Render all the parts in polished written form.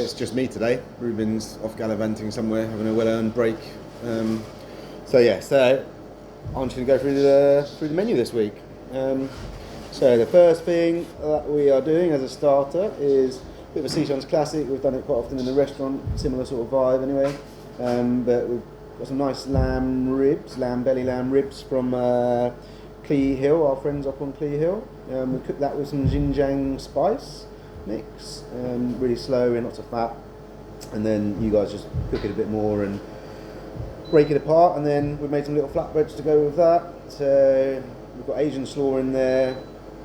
It's just me today. Ruben's off gallivanting somewhere, having a well-earned break. So I'm just going to go through the menu this week. So the first thing that we are doing as a starter is a bit of a CSONS classic. We've done it quite often in the restaurant, similar sort of vibe anyway. But we've got some nice belly lamb ribs from Clee Hill, our friends up on Clee Hill. We cooked that with some xinjiang spice mix, really slow and lots of fat, and then you guys just cook it a bit more and break it apart, and then we've made some little flatbreads to go with that. So we've got Asian slaw in there,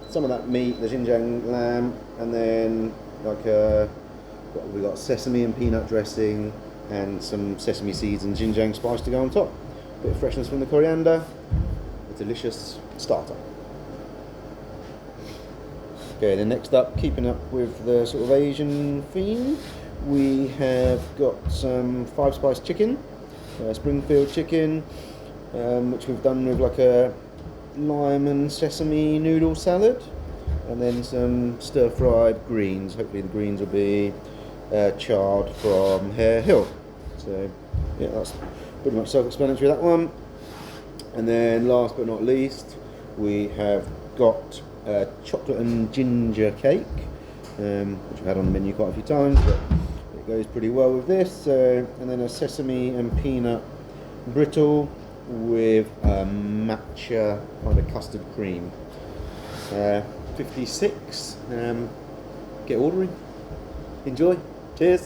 some of that meat, the xinjiang lamb, and then we've got sesame and peanut dressing and some sesame seeds and xinjiang spice to go on top. Bit of freshness from the coriander, a delicious starter. Okay, then next up, keeping up with the sort of Asian theme, we have got some 5-spice chicken, Springfield chicken, which we've done with like a lime and sesame noodle salad, and then some stir-fried greens. Hopefully the greens will be chard from Hare Hill. So yeah, that's pretty much self-explanatory, that one. And then last but not least, we have got chocolate and ginger cake, which we've had on the menu quite a few times, but it goes pretty well with this. And then a sesame and peanut brittle with matcha kind of custard cream. 56. Get ordering. Enjoy. Cheers.